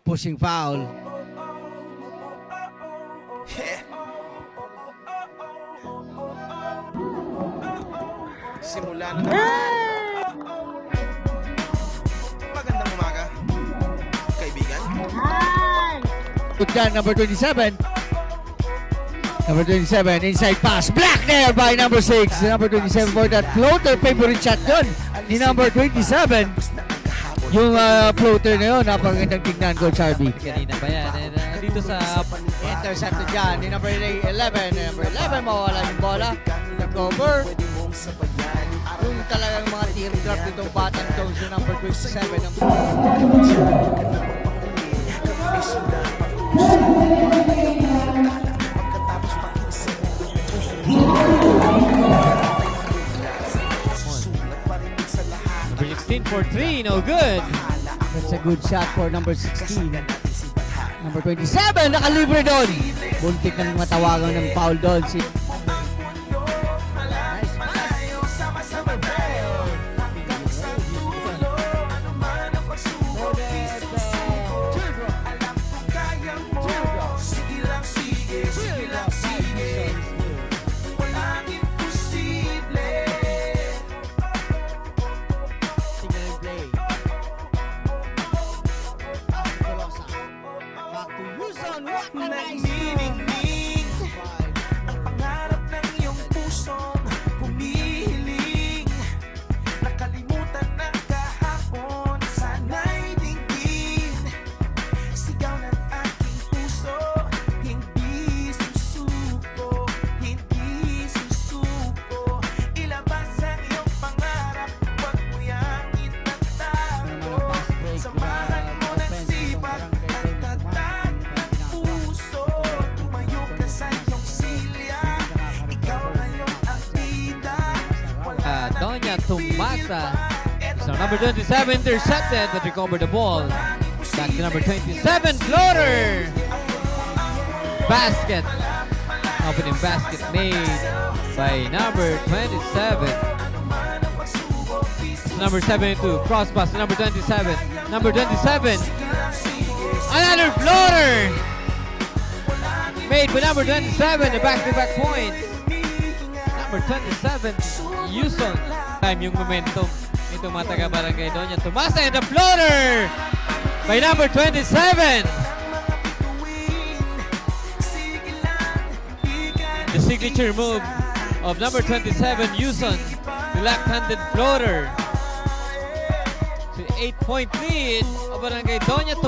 pushing foul. Simula na naman. Magandang umaga, kaibigan. Good dyan, number 27. Number 27, inside pass. Black there by number 6. Number 27 for that floater. Favorite shot yun ni number 27. Yung floater na yun, napakagandang tignan, Coach Harvey. Kanina pa yan. And, dito sa Intercepted dyan ni number 11. Number 11, mawala yung bola. Nag-cover. Yung talagang mga teardrop nitong batang to si number 27. number 16 for 3, no good. That's a good shot for number 16. Number 27, nakalibre doon. Buntik ng matawagan ng foul doon. Si Nagniningning ang pangarap ng iyong pusong humihiling. Nakalimutan ng kahapon, sana'y dinggin. Sigaw ng aking puso, hindi susuko, hindi susuko. Ilabas ang iyong pangarap, huwag mo yang itatago. Samahan mo ng sipag at tatag ng puso. Tumayo ka sa iyong silya, ikaw ngayon ang bida. Wala nang Doña bibira Tomasa. pa. So number 27 intercepted but recovered the ball. Back to number 27, floater. Basket. Opening basket made by number 27. Number 72, cross pass to number 27. Number 27. Another floater. Made by number 27, the back-to-back points. Number 27, Yuson. Time yung momentum. Ito mga taga-barangay Doña Tomasa and the floater by number 27. The signature move of number 27, Yuson. The left-handed floater. So 8-point lead of Barangay Doña Tomasa.